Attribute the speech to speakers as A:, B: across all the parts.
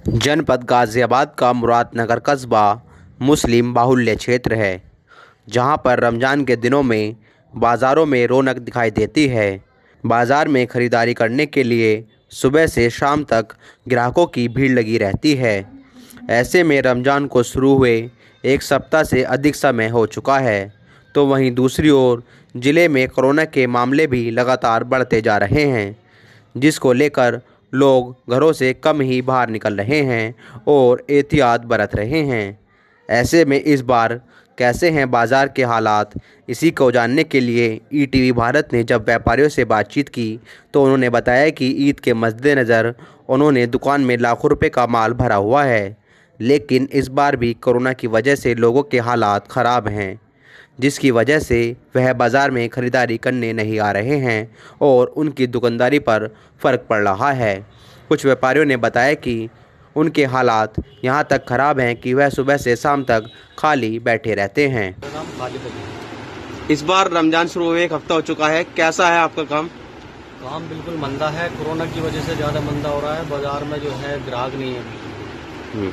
A: जनपद गाज़ियाबाद का मुरादनगर कस्बा मुस्लिम बाहुल्य क्षेत्र है, जहां पर रमज़ान के दिनों में बाज़ारों में रौनक दिखाई देती है। बाज़ार में खरीदारी करने के लिए सुबह से शाम तक ग्राहकों की भीड़ लगी रहती है। ऐसे में रमज़ान को शुरू हुए एक सप्ताह से अधिक समय हो चुका है, तो वहीं दूसरी ओर ज़िले में कोरोना के मामले भी लगातार बढ़ते जा रहे हैं, जिसको लेकर लोग घरों से कम ही बाहर निकल रहे हैं और एहतियात बरत रहे हैं। ऐसे में इस बार कैसे हैं बाज़ार के हालात, इसी को जानने के लिए ईटीवी भारत ने जब व्यापारियों से बातचीत की तो उन्होंने बताया कि ईद के मद्देनज़र उन्होंने दुकान में लाखों रुपए का माल भरा हुआ है, लेकिन इस बार भी कोरोना की वजह से लोगों के हालात ख़राब हैं, जिसकी वजह से वह बाज़ार में ख़रीदारी करने नहीं आ रहे हैं और उनकी दुकानदारी पर फ़र्क पड़ रहा है। कुछ व्यापारियों ने बताया कि उनके हालात यहाँ तक ख़राब हैं कि वह सुबह से शाम तक खाली बैठे रहते हैं। इस बार रमज़ान शुरू हुए एक हफ्ता हो चुका है, कैसा है आपका काम?
B: काम बिल्कुल मंदा है। कोरोना की वजह से ज़्यादा मंदा हो रहा है। बाजार में जो है ग्राहक नहीं है।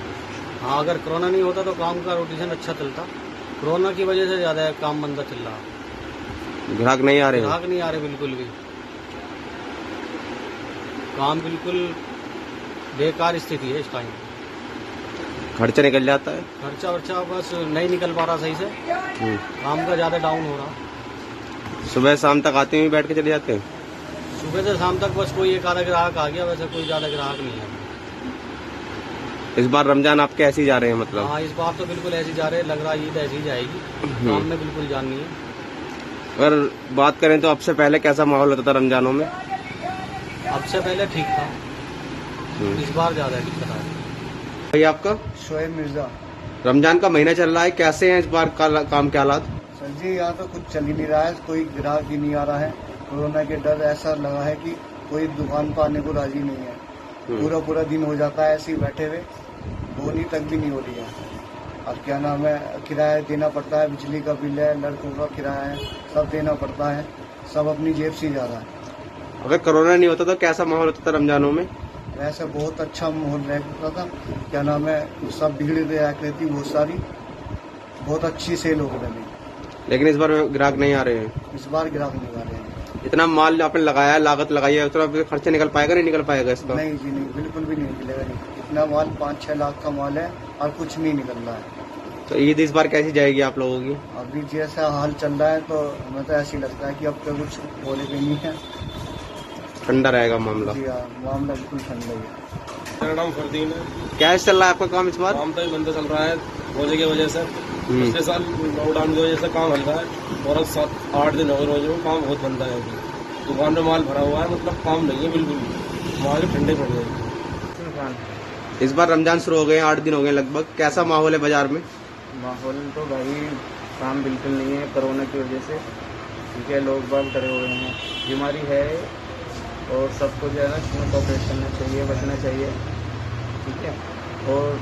B: हाँ, अगर कोरोना नहीं होता तो काम का रोटेशन अच्छा चलता। कोरोना की वजह से ज़्यादा काम मंदा चल रहा।
A: ग्राहक नहीं आ रहे?
B: ग्राहक नहीं आ रहे बिल्कुल भी। काम बिल्कुल बेकार स्थिति है इस टाइम।
A: खर्चा निकल जाता है?
B: खर्चा वर्चा बस नहीं निकल पा रहा सही से। काम का ज़्यादा डाउन हो रहा।
A: सुबह शाम तक आते हुए बैठ के चले जाते हैं?
B: सुबह से शाम तक बस कोई एक आधा ग्राहक आ गया, वैसे कोई ज़्यादा ग्राहक नहीं है।
A: इस बार रमज़ान आपके ऐसे ही जा रहे हैं मतलब?
B: हाँ, इस बार तो बिल्कुल ऐसे ही जा रहे हैं। लग रहा है ईद ऐसी ही जाएगी। काम में बिल्कुल जान नहीं है।
A: अगर बात करें तो अब से पहले कैसा माहौल होता था रमज़ानों में?
B: अब से पहले ठीक था, इस बार ज़्यादा दिक्कत आ रही है।
A: भाई आपका?
C: शोएब मिर्जा।
A: रमज़ान का महीना चल रहा है, कैसे हैं इस बार काम के हालात?
C: सर जी, यहाँ तो कुछ चल ही नहीं रहा है, कोई ग्राहक ही नहीं आ रहा है। कोरोना के डर ऐसा लगा है कि कोई दुकान पर आने को राजी नहीं है। पूरा दिन हो जाता है ऐसे ही बैठे हुए, बोनी तक भी नहीं हो रही है। और क्या नाम है, किराया देना पड़ता है, बिजली का बिल है, लड़कों का किराया है, सब देना पड़ता है। सब अपनी जेब से जा रहा है।
A: अगर कोरोना नहीं होता तो कैसा माहौल होता था रमज़ानों में?
C: वैसे बहुत अच्छा माहौल रहता था। क्या नाम है, सब भीड़ रहा करती बहुत सारी, बहुत अच्छी सेल हो रही।
A: लेकिन इस बार ग्राहक नहीं आ रहे हैं।
C: इस बार ग्राहक नहीं आ रहे हैं।
A: इतना माल आपने लगाया है, लागत लगाई है, उतना खर्चा निकल पाएगा नहीं निकल पाएगा इसका?
C: नहीं जी नहीं, बिल्कुल भी नहीं निकलेगा। नहीं, इतना माल 5-6 लाख का माल है और कुछ नहीं निकल रहा है।
A: तो ईद इस बार कैसी जाएगी आप लोगों की?
C: अभी जैसा हाल चल रहा है तो हमें तो ऐसे ही लगता है कि अब तो कुछ बोले भी नहीं है।
A: ठंडा रहेगा मामला?
C: जी हाँ, मामला बिल्कुल ठंडा ही है।
D: मेरा नाम फरदीन है।
A: क्या चल रहा है आपका काम इस बार?
D: काम तो ही बंद चल रहा है रोजे की वजह से। पिछले साल लॉकडाउन की वजह से काम हल्का है और 7-8 दिन हो गए रोजे में काम बहुत बंदा है। अभी दुकान में माल भरा हुआ है, मतलब काम नहीं है बिल्कुल भी। माल ठंडे पड़ गए।
A: इस बार रमजान शुरू हो गए, 8 दिन हो गए लगभग, कैसा माहौल है बाजार में?
E: माहौल तो भाई काम बिल्कुल नहीं है कोरोना की वजह से। ठीक है, लोग बाग डरे हुए हैं, बीमारी है और सबको जो है ना इसमें कोऑपरेट करना चाहिए, बचना चाहिए। ठीक है, और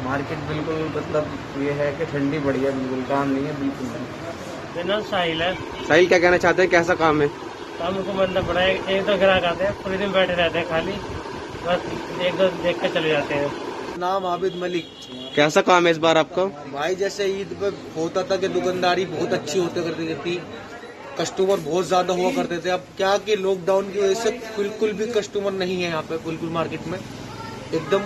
E: मार्केट बिल्कुल मतलब ये है कि ठंडी पड़ी है, बिल्कुल काम नहीं है बिल्कुल नहीं।
B: साहिल है।
A: साहिल, क्या कहना चाहते हैं, कैसा काम है?
B: काम को मंदा पड़ा है। एक दो ग्राहक आते हैं, पूरे दिन बैठे रहते हैं खाली, बस एक दो देख के चले जाते हैं।
F: नाम आबिद मलिक।
A: कैसा काम है इस बार आपका?
F: भाई जैसे ईद पे होता था कि दुकानदारी बहुत अच्छी होते करती थी, कस्टमर बहुत ज्यादा हुआ करते थे। अब क्या कि लॉकडाउन की वजह से बिल्कुल भी कस्टमर नहीं है यहाँ पे। बिल्कुल मार्केट में एकदम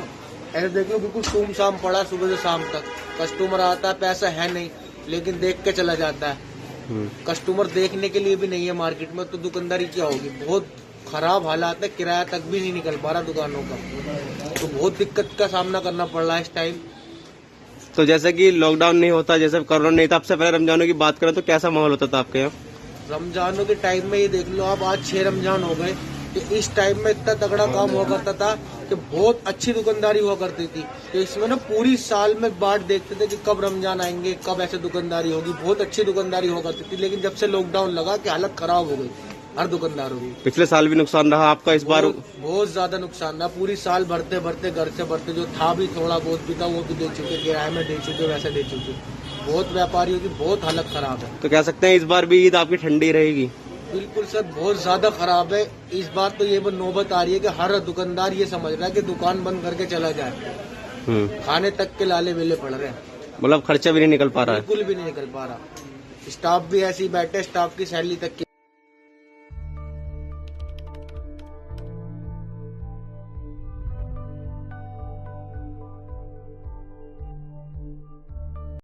F: ऐसे देख लो, बिल्कुल सुमसाम पड़ा सुबह से शाम तक। कस्टमर आता है, पैसा है नहीं, लेकिन देख के चला जाता है। कस्टमर देखने के लिए भी नहीं है मार्केट में, तो दुकानदारी क्या होगी? बहुत खराब हालात है, किराया तक भी नहीं निकल पा रहा दुकानों का, तो बहुत दिक्कत का सामना करना पड़ रहा है इस टाइम।
A: तो जैसे कि लॉकडाउन नहीं होता, जैसे कोरोना नहीं था, आपसे पहले रमजानों की बात करें तो कैसा माहौल होता था आपके यहाँ?
F: रमजानों के टाइम में ये देख लो आप, आज 6 रमजान हो गए कि इस टाइम में इतना तगड़ा काम हुआ करता था कि बहुत अच्छी दुकानदारी हुआ करती थी। तो इसमें ना पूरी साल में बाट देखते थे कि कब रमजान आएंगे, कब ऐसे दुकानदारी होगी। बहुत अच्छी दुकानदारी हुआ करती थी, लेकिन जब से लॉकडाउन लगा कि हालत खराब हो गई हर दुकानदारों की।
A: पिछले साल भी नुकसान रहा आपका, इस बार?
F: बहुत ज्यादा नुकसान रहा। पूरी साल भरते भरते घर से भरते, जो था भी थोड़ा बहुत भी था वो भी दे चुके, किराए में दे चुके, वैसे दे चुके। बहुत व्यापारियों की बहुत हालत खराब है।
A: तो कह सकते हैं इस बार भी ईद आपकी ठंडी रहेगी?
F: बिल्कुल सर बहुत ज्यादा खराब है। इस बार तो ये नौबत आ रही है कि हर दुकानदार ये समझ रहा है कि दुकान बंद करके चला जाए। खाने तक के लाले वेले पड़ रहे हैं।
A: मतलब खर्चा भी नहीं निकल पा रहा है।
F: बिल्कुल भी नहीं निकल पा रहा। स्टाफ भी ऐसे ही बैठे, स्टाफ की सैलरी तक की